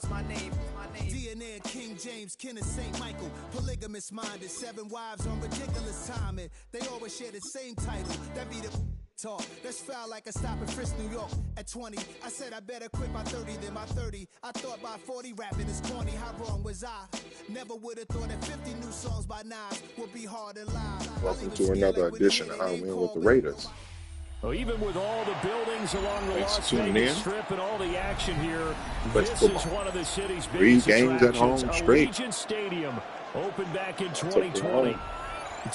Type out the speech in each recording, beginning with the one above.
DNA of King James, kin of St. Michael. Polygamous minded, 7 wives on ridiculous timing. They always share the same title. That be the talk. That's foul like a stop in Frisk, New York. At 20, I said I better quit by 30 than by 30. I thought by 40 rapping is corny. How wrong was I? Never would have thought that 50 new songs by Nas would be hard to live. Welcome to another edition of I Win with the Raiders. Well, even with all the buildings along the Las Vegas Strip and all the action here, this is one of the city's biggest attractions. Allegiant Stadium opened back in 2020.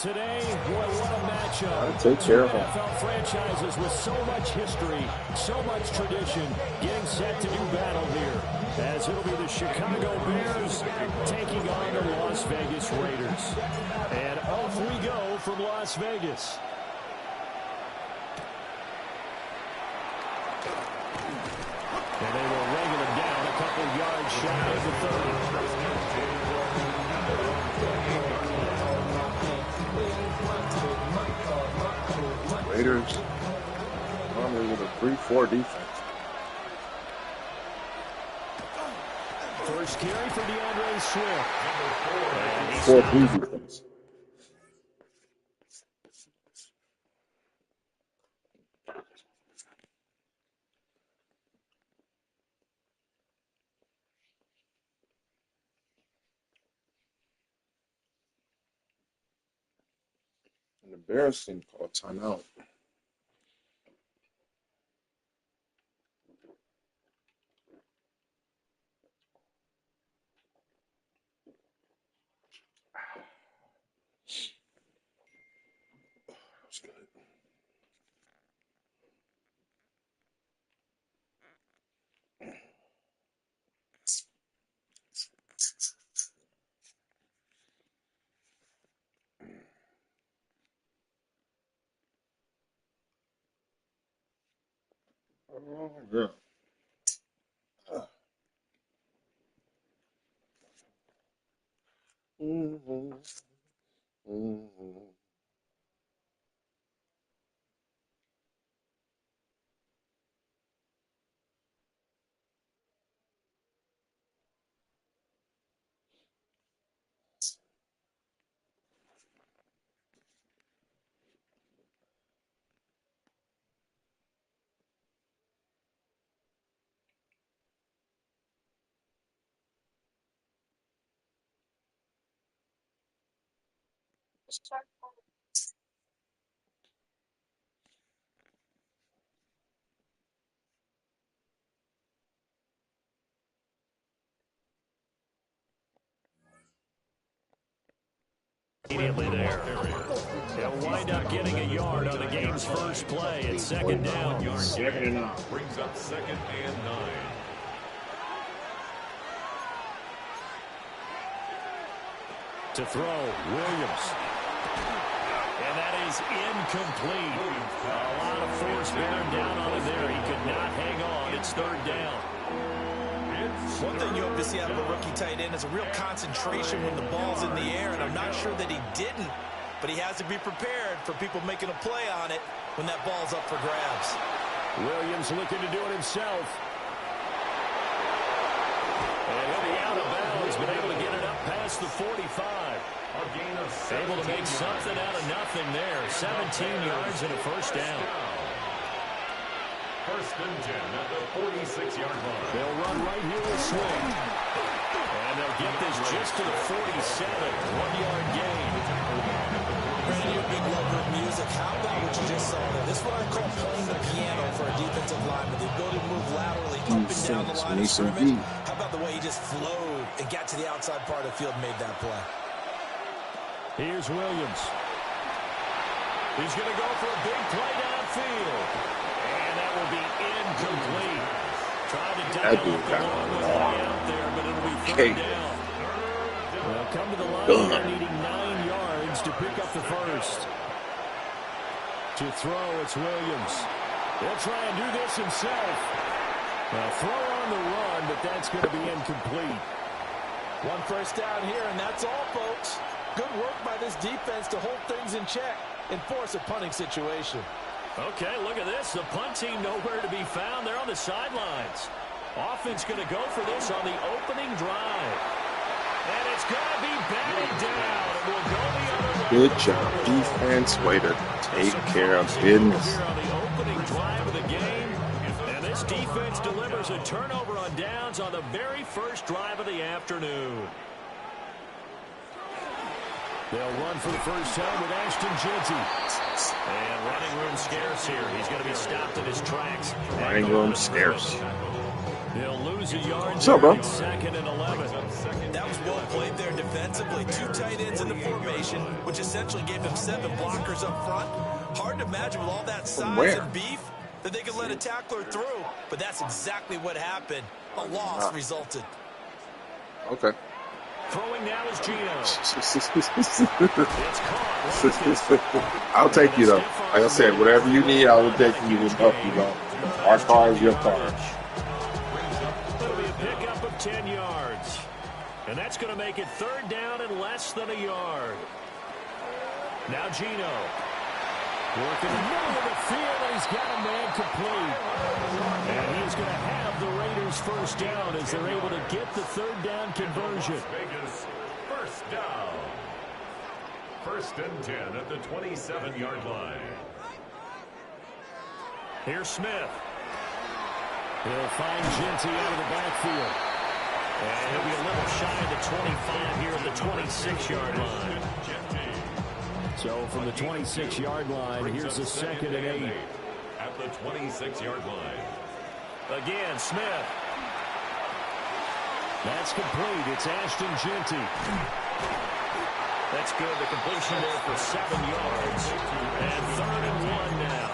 Today, boy, what a matchup. Take care of NFL franchises with so much history, so much tradition, getting set to do battle here. As it'll be the Chicago Bears taking on the Las Vegas Raiders. And off we go from Las Vegas. And they will wrangle him down a couple of yards shy of the 30. Raiders normally with a 3-4 defense. First carry for DeAndre Swift. 4-3 defense. And the Bears team called timeout. That's good. Oh, yeah. Immediately there. They'll wind up getting a yard on the game's first play. It's second down. Brings up 2nd and 9. To throw, Williams. And that is incomplete. A lot of force bearing down on him there. He could not hang on. It's 3rd down. One thing you hope to see out of a rookie tight end is a real concentration when the ball's in the air, and I'm not sure that he didn't, but he has to be prepared for people making a play on it when that ball's up for grabs. Williams looking to do it himself. And he'll be out of bounds, but able to get it up past the 45. Able to make something out of nothing there. 17 yards and a first down. 1st and 10 at the 46-yard line. They'll run right here with swing. And they'll get this just to the 47. 1-yard gain. Brandon, you're a big lover of music. How about what you just saw there? This is what I call playing the piano for a defensive lineman. The ability to move laterally up and down the line of scrimmage. How about the way he just flowed and got to the outside part of the field and made that play? Here's Williams. He's going to go for a big play downfield. And that will be incomplete. Tried to dial up the long way out there, but it'll be 3rd down. Well, come to the line, they're needing 9 yards to pick up the first. To throw, it's Williams. He'll try and do this himself. Now, throw on the run, but that's going to be incomplete. 1 first down here, and that's all, folks. Good work by this defense to hold things in check and force a punting situation. Okay, look at this. The punt team nowhere to be found. They're on the sidelines. Offense going to go for this on the opening drive. And it's going to be batted down. It will go the other way. Good job, defense. Way to take care of business. Here on the opening drive of the game. And this defense delivers a turnover on downs on the very first drive of the afternoon. They'll run for the first time with Ashton Jeanty. And running room scarce here. He's going to be stopped in his tracks. Running room scarce. They'll lose a yard. What's up, bro? Second and 11. That was well played there defensively. 2 tight ends in the formation, which essentially gave them 7 blockers up front. Hard to imagine with all that size and beef that they could let a tackler through. But that's exactly what happened. A loss resulted. Okay. Throwing now is Gino. I'll take you, though. Like I said, whatever you need, I will take you and help you, bro. Our car is your car. It'll be a pickup of 10 yards. And that's going to make it third down and less than a yard. Now Gino. Working in the middle of the field, and he's got a man complete. And he's going to have the Raiders first down as they're able to get the third down conversion. Vegas, first down. First and 10 at the 27-yard line. Here's Smith. He'll find Jeanty out of the backfield. And he'll be a little shy of the 25 here at the 26-yard line. So from the 26-yard line, here's the second and 8. At the 26-yard line. Again, Smith. That's complete. It's Ashton Jeanty. That's good. The completion there for 7 yards. And third and 1 now.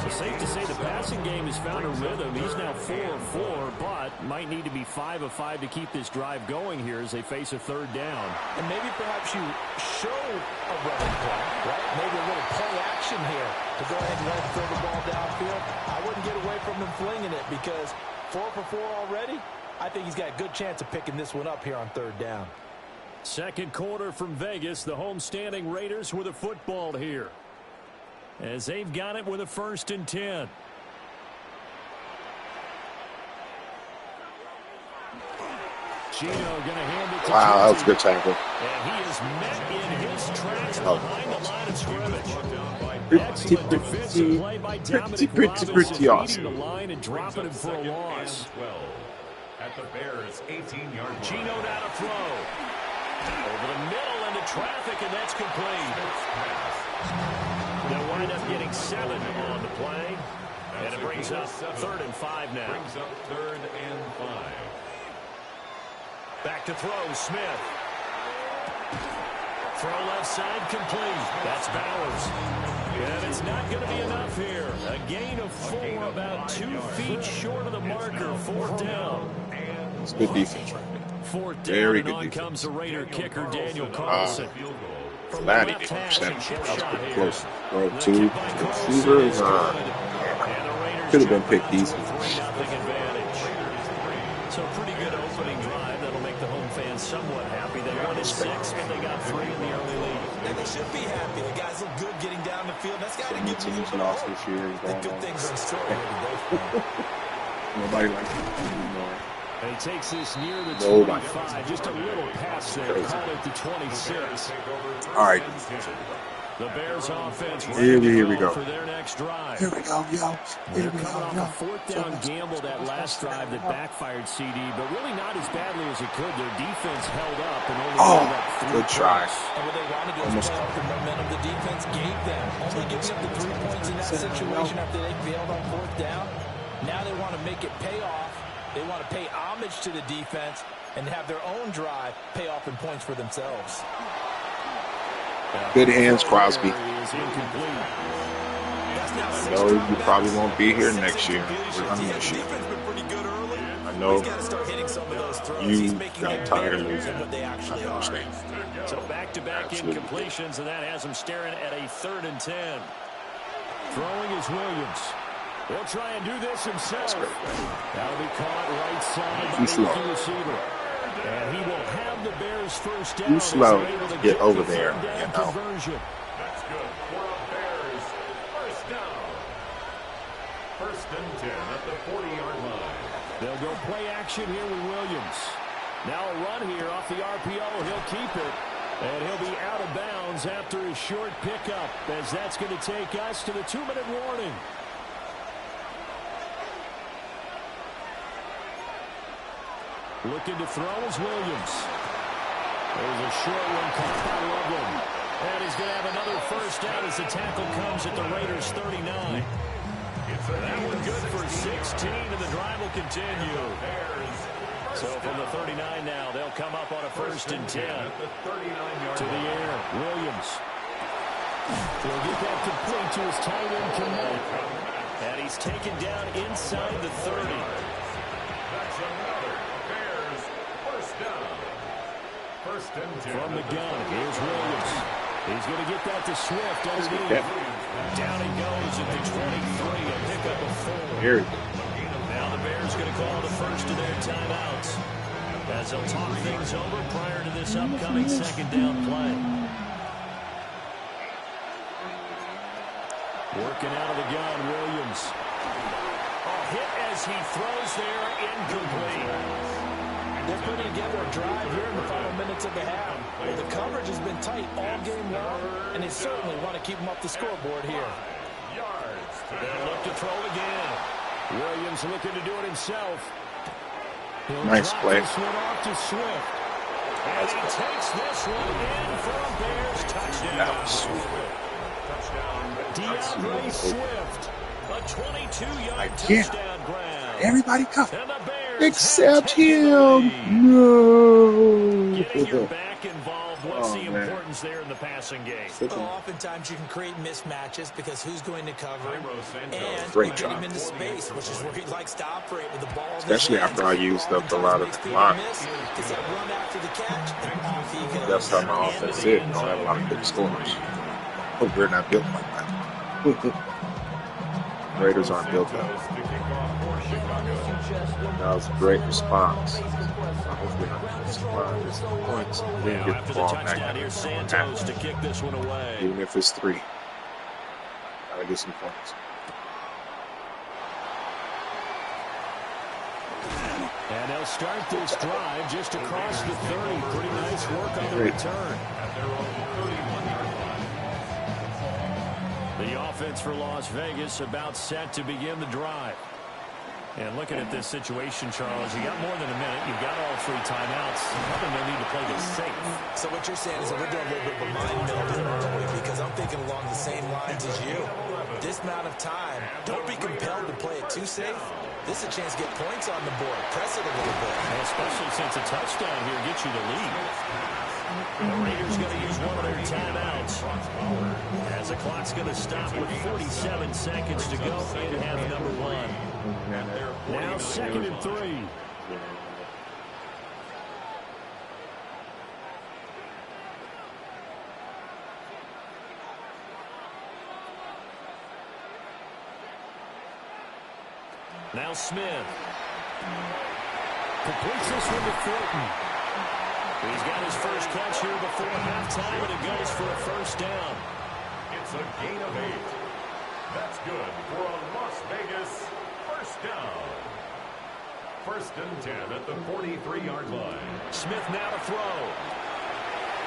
So safe to say the passing game has found a rhythm. He's now 4 of 4, but might need to be 5 of 5 to keep this drive going here as they face a third down. And maybe perhaps you show a running play, right? Maybe a little play action here to go ahead and let him throw the ball downfield. I wouldn't get away from him flinging it because 4 for 4 already. I think he's got a good chance of picking this one up here on third down. Second quarter from Vegas. The home-standing Raiders with a football here, as they've got it with a first and 10. Gino going to hand it to Wow, that was Jeanty. a good tackle. And he is met in his tracks behind the line of scrimmage. Pretty Excellent defensive play by Dominic Robinson, awesome. beating the line and dropping him for a loss. 12 at the Bears' 18-yard line. Gino now to throw. Over the middle into traffic, and that's complete. They'll wind up getting 7 on the play. And it brings up third and 5 now. Brings up third and 5. Back to throw, Smith. Throw left side, complete. That's Bowers. And it's not going to be enough here. A gain of 4, about 2 feet short of the marker. Fourth down. It's good defense right there. Fourth down, Very and good on defense. comes the Raider kicker, Daniel Carlson. From the Glad he left didn't hash, intercept. a chip That was shot pretty here. close. Throw The two kick by Carlson receivers. is good. And the Raiders Could have been jump picked out to a easy. 3-0 advantage. So pretty good opening drive. That'll make the home fans somewhat happy. They wanted 6, but they got 3 in the early lead. And they should be happy. The guys look good getting down the field. That's got to give you a Teams little lost hope. this year. The good things are in store here today. Nobody likes it anymore. And he takes this near the Nobody. 25. Just a little pass there. Crazy. Call it the 26. All right. The Bears offense Here we go. for their next drive. Here we go, yo. They're coming off a fourth down gamble that last drive that backfired CD, but really not as badly as it could. Their defense held up and only gave up 3 good try. points. And what they wanted to do is play off the momentum the defense gave them. Only giving up the 3 points in that situation after they failed on fourth down. Now they want to make it pay off. They want to pay homage to the defense and have their own drive pay off in points for themselves. Good hands, Crosby. Is incomplete. I know you probably won't be here next year. We're going to miss you. I know you got tired of losing. I understand. So back-to-back incompletions, and that has them staring at a 3rd and 10. Throwing is Williams. He'll try and do this himself. That'll be caught right side by the receiver. And he will have the Bears first down. Too slow to get over there, you know. Conversion. That's good for a Bears first down. First and 10 at the 40-yard line. They'll go play action here with Williams. Now a run here off the RPO. He'll keep it. And he'll be out of bounds after his short pickup, as that's going to take us to the 2-minute warning. Looking to throw is Williams. There's a short one caught by Loveland. And he's going to have another first down as the tackle comes at the Raiders' 39. That one good for 16, and the drive will continue. So from the 39 now, they'll come up on a 1st and 10. To the air, Williams. He'll get that complete to his tight end Kmet. And he's taken down inside the 30. That's another Bears first down. 1st and 10. From the gun, here's Williams. He's going to get that to Swift underneath. Down he goes at the 23, a pickup of 4. Here. Now the Bears going to call the first of their timeouts, as they'll talk things over prior to this upcoming 2nd down play. Working out of the gun, Williams. A hit as he throws there, incomplete. They're putting together a drive here in the final minutes of the half. Well, the coverage has been tight all game long, and they certainly want to keep them up the scoreboard here. They'll look to throw again. Williams looking to do it himself. He'll nice play. This one off to Swift. And he takes this one in for a Bears touchdown. That was sweet. DeAndre Swift, a 22-yard touchdown grab. Everybody come. And the Bears except him. No. Getting your back involved. What's the importance there in the passing game? Well, oftentimes you can create mismatches because who's going to cover him, and Great get job. him into space, which is where he likes to operate with the ball. Especially after I used up a lot of the line. That's how my offense is. I don't have a lot of good scores. But we're not built like that. Raiders aren't built that way. That was a great response. Hopefully not going to surprise this points. Then get the ball back. Here's Santos to kick this one away. Even if it's 3. Gotta get some points. And they'll start this drive just across the 30. Pretty nice work on the return. The offense for Las Vegas about set to begin the drive. And looking at this situation, Charles, you got more than a minute. You've got all 3 timeouts. Probably no need to play this safe. So what you're saying is that we're doing a little bit of a mind meld early, because I'm thinking along the same lines as you. This amount of time, don't be compelled to play it too safe. This is a chance to get points on the board. Press it a little bit. And especially since a touchdown here gets you the lead. The Raiders going to use one of their timeouts, as the clock's going to stop with 47 seconds to go in half number 1. Now 2nd and 3. Now Smith completes this one to Thornton. He's got his first catch here before halftime, and it goes for a first down. It's a gain of 8. That's good for a Las Vegas first down. 1st and 10 at the 43-yard line. Smith now to throw.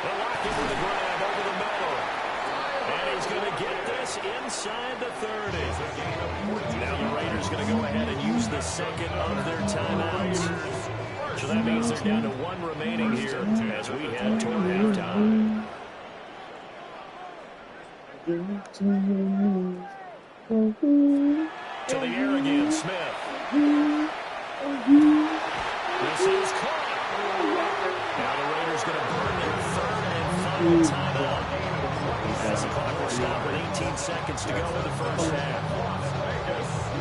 They'll lock him with a grab over the middle. And he's going to get this inside the 30. Now the Raiders going to go ahead and use the 2nd of their timeouts. So that means they're down to 1 remaining here as we head toward halftime. To the air again, Smith. This is caught. Now the Raiders going to burn their 3rd and final timeout, as the clock will stop with 18 seconds to go in the first half.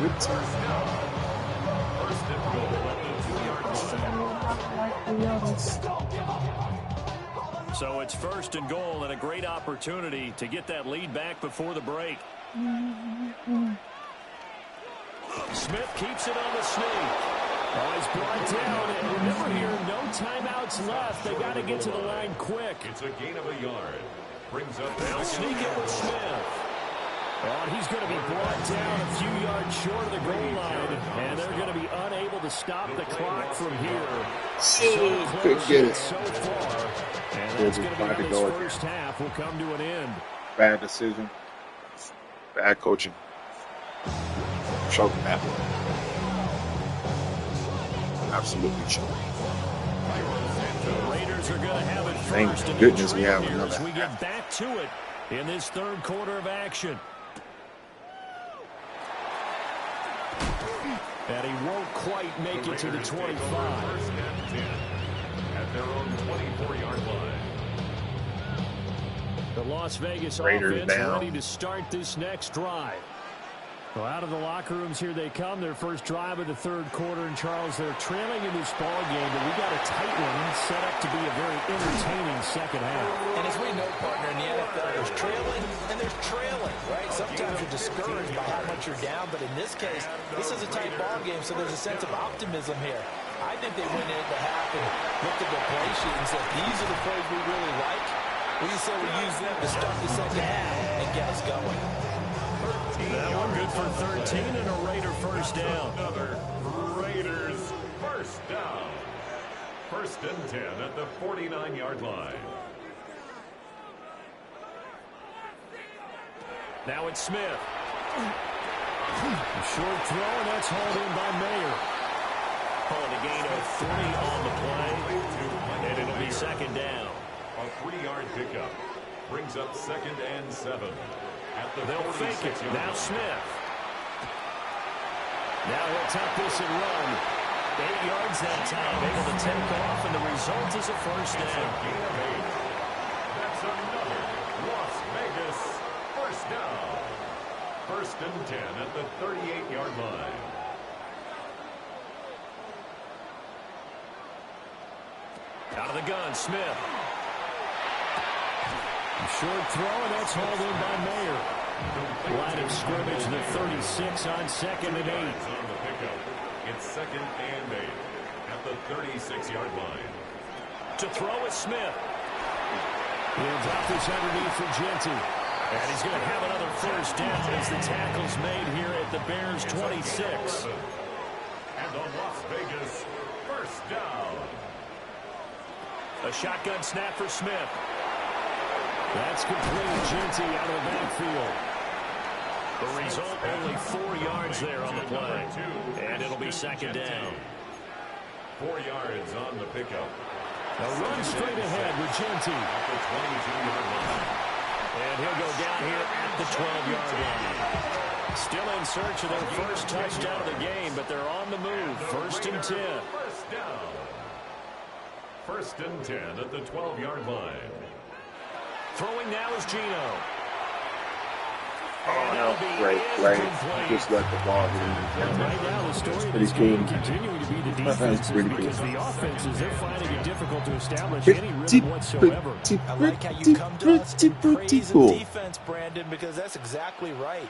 Good time. So it's 1st and goal, and a great opportunity to get that lead back before the break. Smith keeps it on the sneak. Oh, he's brought down, and remember here, no timeouts left. They got to get to the line quick. It's a gain of a yard. Brings up They'll sneak it with Smith. Oh, and he's going to be brought down a few yards short of the goal line, and they're going to be unable to stop the clock from here. So close yet so far, and that's going to be how this first half will come to an end. Bad decision. Bad coaching. Choking that one. Absolutely choking. The Raiders are going to have it Thank first. goodness we have another as we half. get back to it in this third quarter of action. And he won't quite make it to the 25. At their own 24-yard line. The Las Vegas Raiders offense down. ready to start this next drive. Well, out of the locker rooms here they come. Their first drive of the third quarter. And, Charles, they're trailing in this ball game, but we got a tight one set up to be a very entertaining second half. And as we know, partner, in the NFL, there's trailing and there's trailing, right? Sometimes you're discouraged by how much you're down, but in this case, this is a tight ball game, so there's a sense of optimism here. I think they went into the half and looked at the play sheet and said, these are the plays we really like. We say we use them to start the second half and get us going. That one good for 13 and a Raider first down. Another Raiders first down. First and 10 at the 49-yard line. Now it's Smith. A short throw, and that's hauled in by Mayer. Pulling a gain of 3 on the play, and it'll be second down. A 3-yard pickup brings up second and 7. They'll fake it. Now Smith. Now he'll tuck this and run. 8 yards that time. Able to take off, and the result is a first down. That's another Las Vegas first down. First and 10 at the 38-yard line. Out of the gun, Smith. Short throw, and that's hauled in by Mayer. Line of scrimmage, the 36 on second and 8. On the pickup. It's second and 8 at the 36-yard line. To throw is Smith. He'll drop this underneath for Genty. And he's going to have another first down as the tackle's made here at the Bears' 26. And on Las Vegas, first down. A shotgun snap for Smith. That's complete. Genty out of the backfield. The result, only 4 yards there on the play. And it'll be second down. 4 yards on the pickup. A run straight ahead with Genty. At the 22-yard line. And he'll go down here at the 12-yard line. Still in search of their first touchdown of the game, but they're on the move. First and 10. First down. First and 10 at the 12-yard line. Throwing now is Geno. Oh, no, great. Just let the ball hit him. Right now, the story of Pretty this cool. game continuing to be the defenses Pretty because cool. the offenses, they're finding it difficult to establish any rhythm whatsoever. I like how you come to us and praise the defense, Brandon, because that's exactly right.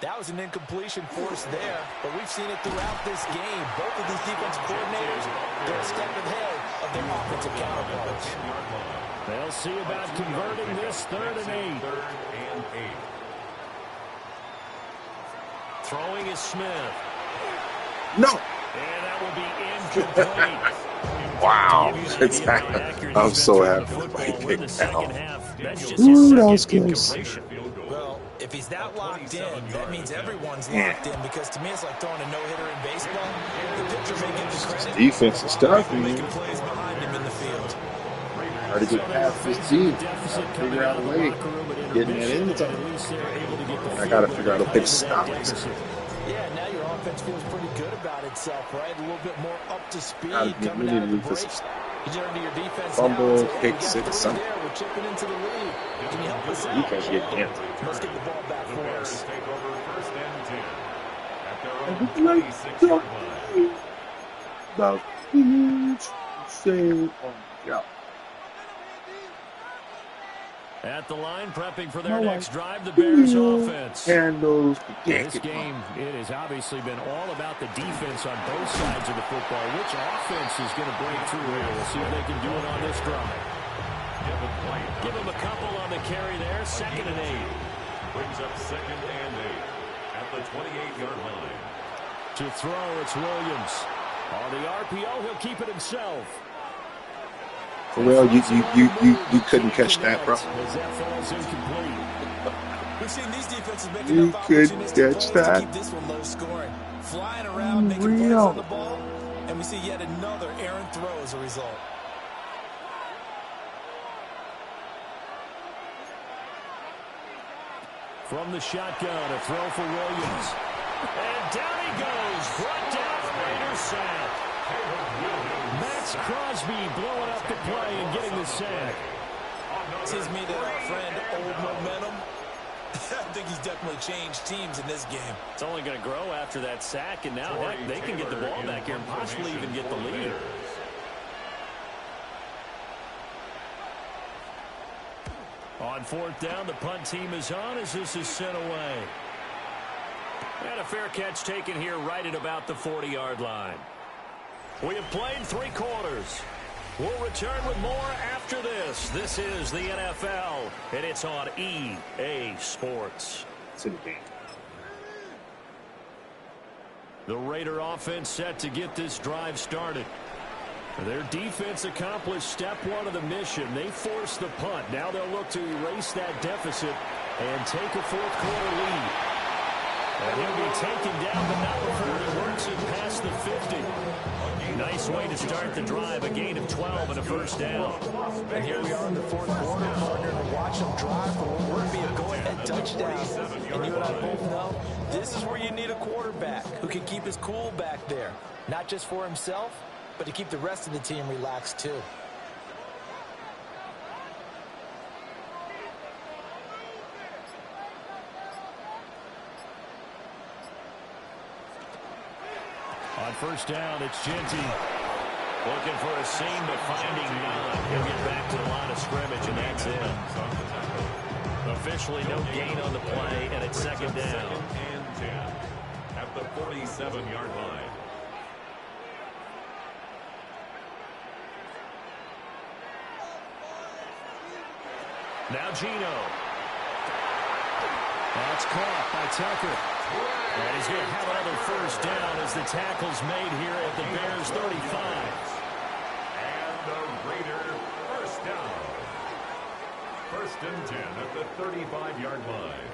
That was an incompletion forced there, but we've seen it throughout this game. Both of these defensive coordinators, they're a step ahead of their offensive counterparts. They'll see about converting this third and 8. Third and 8. Throwing is Smith. No. And that will be incomplete. Wow. It's I'm so happy with my pick now. Ooh, that was close. Well, if he's that locked in, that means everyone's locked in, because to me it's like throwing a no-hitter in baseball. The pitcher may get the credit. Defense is tough, man. Making plays behind him in the field. Hard to get past this team. Figure out a way. Getting it in. I got to figure out a way to stop this. Yeah, now your offense feels pretty good about itself, right? A little bit more up to speed coming We out of need the to break. You turn to your defense fumble, now and say, hey, pick we got six, three something. there. We're chipping into the lead. Can you help us out? Defense get empty. Let's get the ball back The for Bears us. take over first and 10 at their own 26-yard line. About huge save on the job. At the line, prepping for their next drive, the Bears offense. Handles. This game, it has obviously been all about the defense on both sides of the football. Which offense is going to break through here? We'll see if they can do it on this drive. Give them a couple on the carry there. Second and 8. Brings up 2nd and 8 at the 28-yard line. To throw, it's Williams. On the RPO, he'll keep it himself. Well, you couldn't catch that, bro. We've seen these defenses make You enough couldn't opportunistic catch plays that. to keep this one low scoring. Flying around, making plays on the ball, and we see yet another errant throw as a result. From the shotgun, a throw for Williams. And down he goes. Brought down Raiders sack. Max Crosby blowing up the play and getting the sack. Seems to me that our friend, old momentum, I think he's definitely changed teams in this game. It's only going to grow after that sack, and now heck, they can get the ball back here and possibly even get the lead. On 4th down, the punt team is on as this is sent away. And a fair catch taken here right at about the 40-yard line. We have played 3 quarters. We'll return with more after this. This is the NFL, and it's on EA Sports. It's in the game. The Raider offense set to get this drive started. Their defense accomplished step 1 of the mission. They forced the punt. Now they'll look to erase that deficit and take a 4th quarter lead. And he'll be taken down, but not before he works it past the 50. Nice way to start the drive. A gain of 12 and a first down. And here we are in the 4th quarter, partner, to watch them drive for what would be a go-ahead touchdown. And you and I both know this is where you need a quarterback who can keep his cool back there. Not just for himself, but to keep the rest of the team relaxed too. On 1st down, it's Genty. Looking for a seam, but finding none. He'll get back to the line of scrimmage, and that's it. Officially no gain on the play, and it's 2nd down. 2nd and 10 at the 47-yard line. Now Gino. That's caught by Tucker. And he's going to have another first down as the tackle's made here at the Bears 35. And the Raider first down. 1st and 10 at the 35-yard line.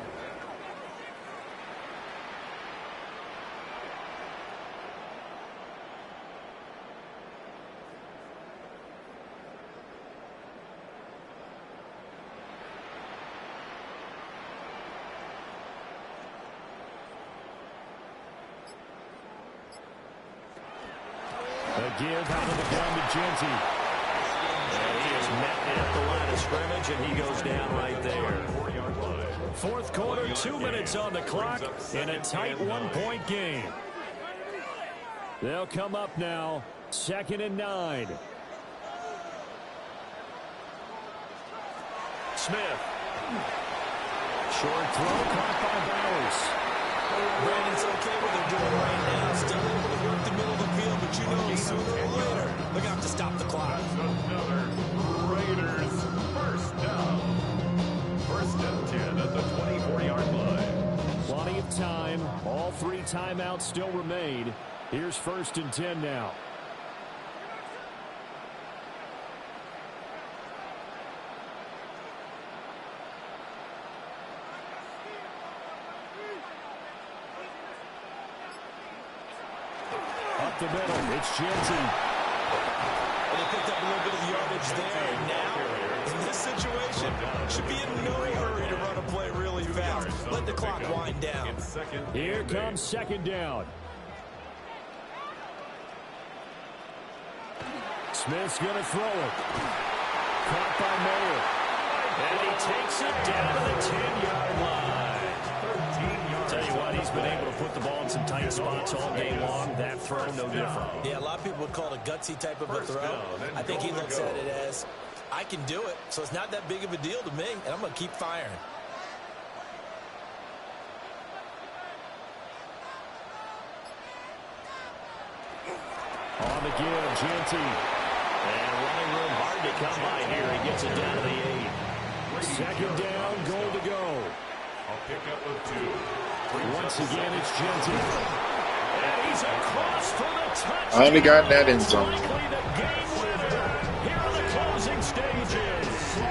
A give out of the gun to Genty. And he is met at the line of scrimmage, and he goes down right there. 4th quarter, 2 minutes on the clock, in a tight 1-point game. They'll come up now, 2nd and 9. Smith. Short throw caught by Bowers. Brandon, it's okay what they're doing right now. Still able to work the middle of the field, but you know sooner or later they're going to have to stop the clock. Another Raiders first down. 1st and 10 at the 24-yard line. Plenty of time. All 3 timeouts still remain. Here's 1st and 10 now. Up the middle, it's Genty. And they picked up a little bit of yardage there. And now, in this situation, should be in no hurry to run a play really fast. Let the clock wind down. Here comes 2nd down. Smith's going to throw it. Caught by Mayer. And he takes it down to the 10-yard line. Tell you what, he's been able to put the ball in some tight spots all game long. That throw, no different. Yeah, a lot of people would call it a gutsy type of a throw. I think he looks at it as, I can do it, so it's not that big of a deal to me, and I'm going to keep firing. On the give, Genty. And running room hard to come by here. He gets it down to the 8. 2nd down, goal to go. A pickup of 2. Once again, it's Genty. And he's across for the touchdown. I only got that in zone. Likely the game winner here in the closing stages.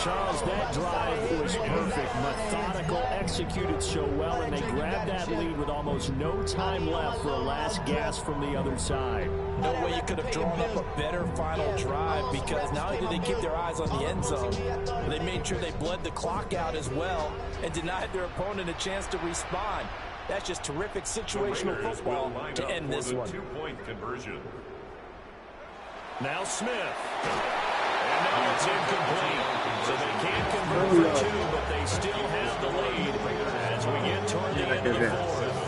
Charles, that drive was perfect, methodical, executed so well, and they grabbed that lead with almost no time left for a last gasp from the other side. No way you could have drawn up a better final drive, because not only did they keep their eyes on the end zone, but they made sure they bled the clock out as well and denied their opponent a chance to respond. That's just terrific situational football to end this one. 2-point conversion. Now Smith. And now it's incomplete. So they can't convert for 2, but they still have the lead as we get toward the end of the fourth.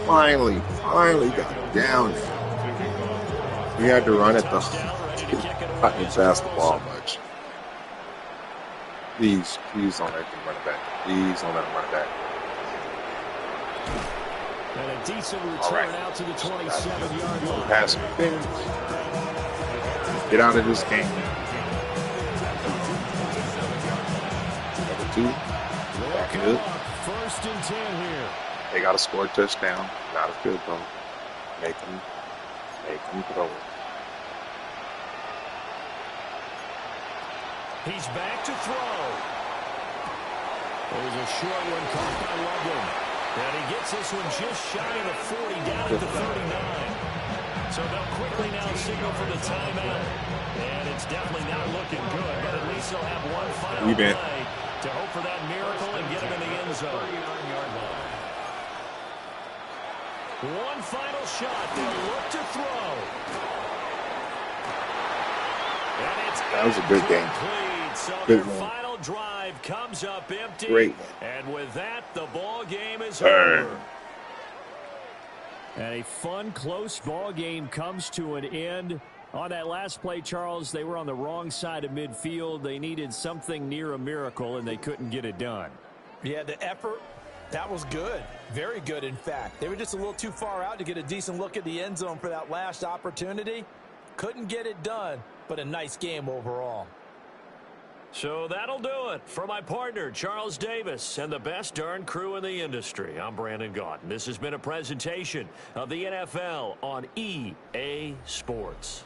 Finally got it down. We had to run at the not pass the ball much. Please don't let them run it back. Please don't let them run it back. And a decent return out to the 27-yard line. Pass. Get out of this game. Number 2. Back it up. 1st and 10 here. They got to score a touchdown. Not a field goal. Make them throw it. He's back to throw. There's a short one caught by Loveland. And he gets this one just shy of the 40, down at the 39. So they'll quickly now signal for the timeout. And it's definitely not looking good, but at least they'll have one final play to hope for that miracle and get him in the end zone. One final shot. They'll look to throw. And it's that was a good game. So good their one. final drive comes up empty. Great. And with that, the ball game is over. And a fun, close ball game comes to an end. On that last play, Charles, they were on the wrong side of midfield. They needed something near a miracle, and they couldn't get it done. Yeah, the effort, that was good. Very good, in fact. They were just a little too far out to get a decent look at the end zone for that last opportunity. Couldn't get it done, but a nice game overall. So that'll do it for my partner, Charles Davis, and the best darn crew in the industry. I'm Brandon Gaudin. This has been a presentation of the NFL on EA Sports.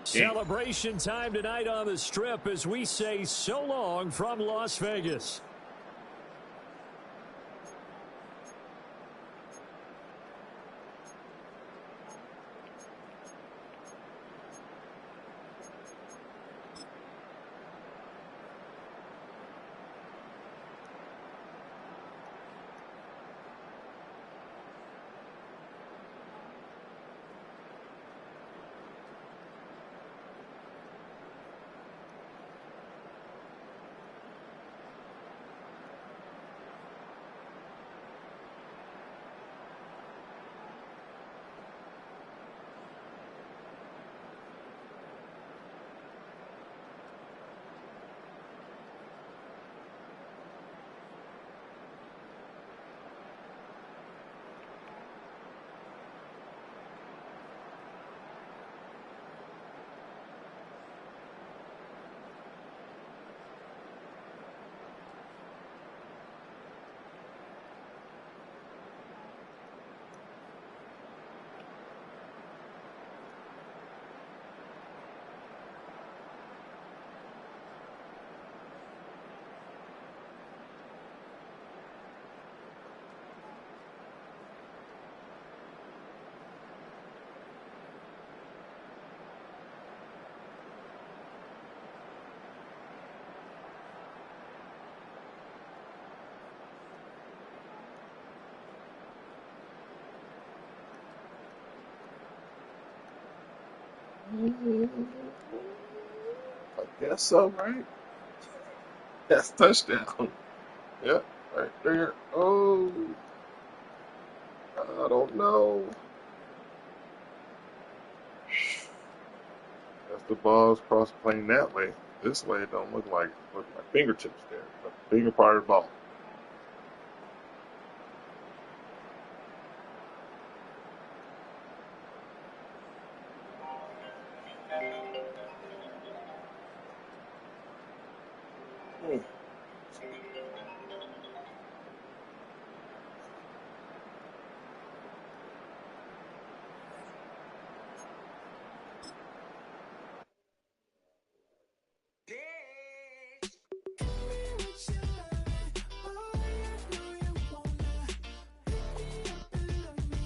Celebration time tonight on the Strip as we say so long from Las Vegas. I guess so, right? That's touchdown. Yep, right there. Oh, I don't know. If the ball's cross playing that way, this way it don't look like my fingertips there. The finger part of the ball.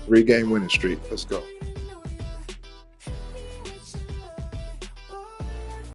3-game winning streak. Let's go.